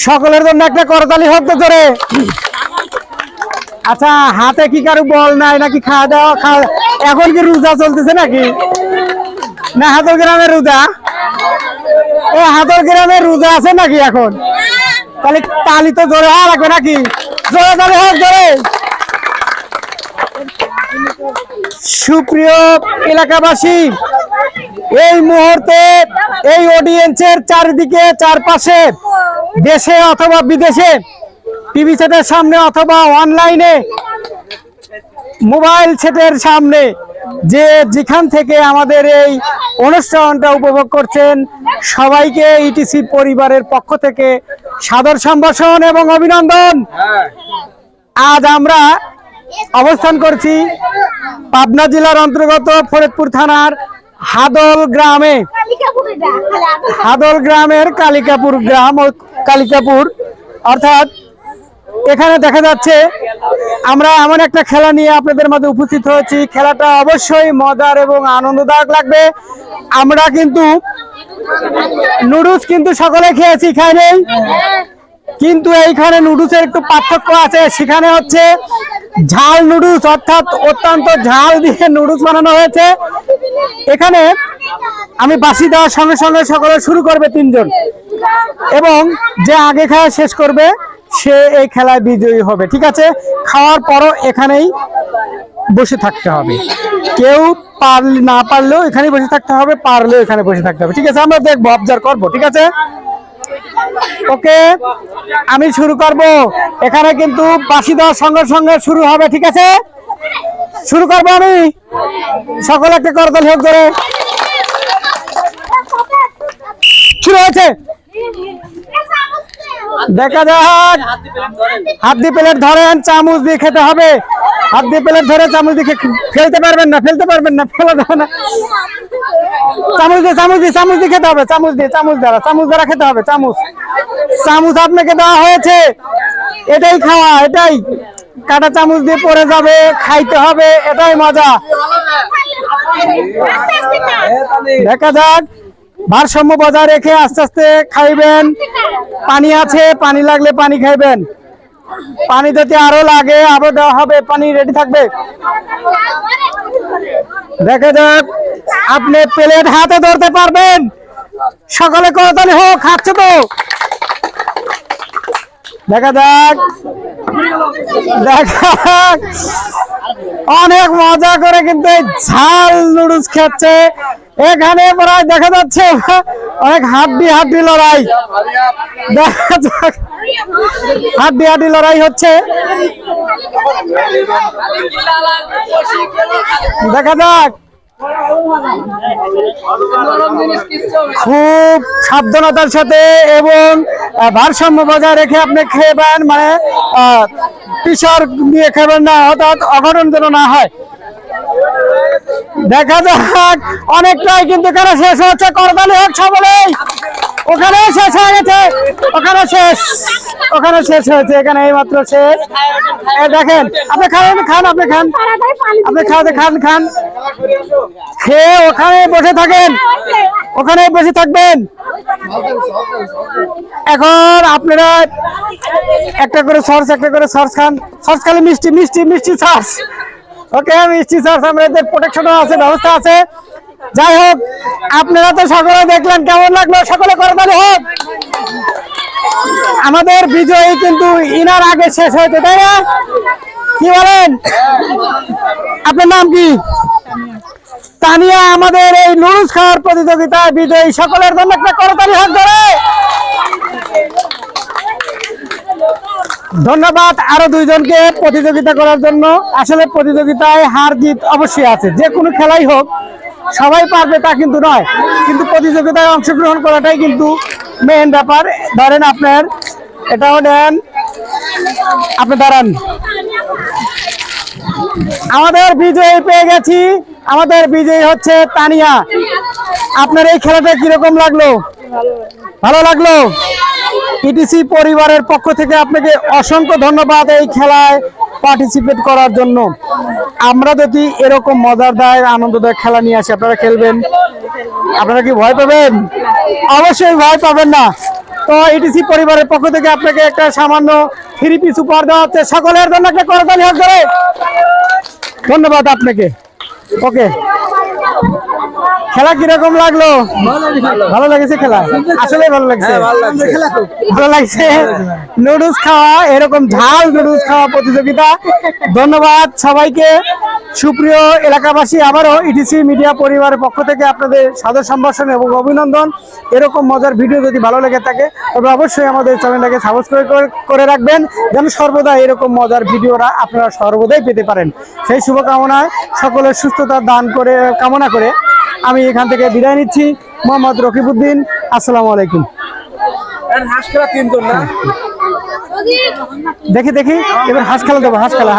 সকলের জন্য একটা করতালি হোক তো জোরে। আচ্ছা, হাতে কি কারো বল নাই নাকি? খাওয়া দাওয়া এখন কি রোজা চলতেছে নাকি? না হাতল গ্রামে রোজা? ও হাতল গ্রামে রোজা আছে নাকি এখন? তাহলে তালি তো জোরে হওয়া লাগবে নাকি? জোরে তালি হোক জোরে। সুপ্রিয় এলাকাবাসী, এই মুহূর্তে এই অডিয়েন্সের চারিদিকে চারপাশে দেশে অথবা বিদেশে টিভি সেটের সামনে অথবা অনলাইনে মোবাইল সেটের সামনে যে যেখান থেকে আমাদের এই অনুষ্ঠানটা উপভোগ করছেন সবাইকে ইটিসি পরিবারের পক্ষ থেকে সাদর সম্ভাষণ এবং অভিনন্দন। আজ আমরা অবস্থান করছি পাবনা জেলার অন্তর্গত ফরিদপুর থানার হাদল গ্রামের কালিকাপুর গ্রাম ও কালিকাপুর, অর্থাৎ এখানে দেখা যাচ্ছে আমরা এমন একটা খেলা নিয়ে আপনাদের মাঝে উপস্থিত হয়েছি। খেলাটা অবশ্যই মজার এবং আনন্দদায়ক লাগবে। আমরা কিন্তু নুডলস কিন্তু সকলে খেয়েছি, খাই নেই, কিন্তু এইখানে নুডলসের একটু পার্থক্য আছে। সেখানে হচ্ছে ঝাল নুডলস, অর্থাৎ অত্যন্ত ঝাল দিয়ে নুডলস বানানো হয়েছে। এখানে আমি বাসি দেওয়ার সঙ্গে সঙ্গে সকলে শুরু করবে 3 জন, এবং যে আগে খাওয়া শেষ করবে সে এই খেলায় বিজয়ী হবে। ঠিক আছে, খাওয়ার পরও এখানেই বসে থাকতে হবে। কেউ না পারলেও এখানেই বসে থাকতে হবে, পারলেও এখানে বসে থাকতে হবে। ঠিক আছে, আমরা দেখবো, অবজার্ভ করবো। ঠিক আছে, ওকে, আমি শুরু করব। এখানে কিন্তু বাঁশি দেওয়ার সঙ্গে সঙ্গে শুরু হবে। ঠিক আছে, শুরু করবো আমি। সকলে একটা করতালি হোক ধরে। শুরু হয়েছে, দেখা যাক। হাত দিয়ে প্লেট ধরেন, চামচ দিয়ে খেতে হবে। হাত দিয়ে প্লেট ধরে চামচ দিয়ে ফেলতে পারবেন না, ফেলা যাবে না। চামচ দিয়ে খেতে হবে। চামচ দ্বারা খেতে হবে। চামচ আপনাকে দেওয়া হয়েছে, এটাই খাওয়া, এটাই কাটা চামচ দিয়ে পড়ে যাবে, খাইতে হবে, এটাই মজা। দেখা যাক, ভারসাম্য বজায় রেখে আস্তে আস্তে খাইবেন। পানি আছে, পানি লাগলে পানি খাইবেন। পানি যদি আরো লাগে আবার দেওয়া হবে, পানি রেডি থাকবে। দেখা যাক, আপনি প্লেট হাতে ধরতে পারবেন। সকলে করতালি হোক, খাচ্ছে তো। দেখা যাক, অনেক মজা করে কিন্তু ঝাল নুডলস খাচ্ছে। এখানে প্রায় দেখা যাচ্ছে অনেক হাড্ডি লড়াই। দেখা যাক, হাড্ডি লড়াই হচ্ছে। দেখা যাক, খুব সাবধানতার সাথে এবং ভারসাম্য বজায় রেখে আপনি খেবেন, মানে প্রেসার দিয়ে খাবেন না, অর্থাৎ অঘটন যেন না হয়। দেখা যাক, অনেকটাই কিন্তু এখানে শেষ হচ্ছে। করতালি হোক সকলেই। ওখানে শেষ হয়ে গেছে, ওখানে শেষ হয়েছে, এখানে এইমাত্র শেষ। দেখেন, আপনি খান, আপনি খান, খেয়ে ওখানে বসে থাকেন, ওখানে বসে থাকবেন। এখন আপনারা একটা করে সস খান। সস খালি মিষ্টি সস। ওকে, মিষ্টি সস, আমরা এদের প্রোটেকশনও আছে, ব্যবস্থা আছে। যাই হোক, আপনারা তো সকলে দেখলেন, কেমন লাগলো? সকলে করতালি হোক। আমাদের বিজয়ী কিন্তু ইনার আগে শেষ হয়েছে, তাই না? কি বলেন? আপনার নাম কি? তানিয়া আমাদের এই নুডলস খাওয়ার প্রতিযোগিতায় বিজয়ী। সকলের জন্য একটা করতালি হোক ধরে। ধন্যবাদ আরো 2 জনকে প্রতিযোগিতা করার জন্য। আসলে প্রতিযোগিতায় হার জিত অবশ্যই আছে, যে কোনো খেলাই হোক সবাই পারবে তা কিন্তু নয়, কিন্তু প্রতিযোগিতায় অংশগ্রহণ করাটাই কিন্তু মেইন ব্যাপার। ধরেন আপনার এটাও নেন, আপনি দাঁড়ান। আমাদের বিজয়ী পেয়ে গেছি, আমাদের বিজয়ী হচ্ছে তানিয়া। আপনার এই খেলাটা কিরকম লাগলো? ভালো লাগলো? ইটিসি পরিবারের পক্ষ থেকে আপনাকে অসংখ্য ধন্যবাদ এই খেলায় পার্টিসিপেট করার জন্য। আমরা যদি এরকম মজাদার আনন্দদায়ক খেলা নিয়ে আসি, আপনারা খেলবেন? আপনারা কি ভয় পাবেন? অবশ্যই ভয় পাবেন না। তো ইটিসি পরিবারের পক্ষ থেকে আপনাকে একটা সামান্য 3 পিস উপহার দেওয়া হচ্ছে। সকলের জন্য একটা করতালি হোক ধরে। ধন্যবাদ আপনাকে। ওকে, খেলা কিরকম লাগলো? ভালো লাগছে খেলা, আসলে ভালো লাগছে, ভালো লাগছে। নুডলস খাওয়া, এরকম ঝাল নুডলস খাওয়া প্রতিযোগিতা। ধন্যবাদ সবাইকে। সুপ্রিয় এলাকাবাসী, আবারও ইটিসি মিডিয়া পরিবারের পক্ষ থেকে আপনাদের সাদর সম্ভাষণ এবং অভিনন্দন। এরকম মজার ভিডিও যদি ভালো লেগে থাকে তবে অবশ্যই আমাদের চ্যানেলটাকে সাবস্ক্রাইব করে রাখবেন, যেন সর্বদা এরকম মজার ভিডিওরা আপনারা সর্বদাই পেতে পারেন। সেই শুভকামনায় সকলের সুস্থতা দান করে কামনা করে আমি এখান থেকে বিদায় নিচ্ছি। মোহাম্মদ রকিবউদ্দিন, আসসালামু আলাইকুম। দেখি এবার হাঁস খেলা দেবো, হাঁস খেলা।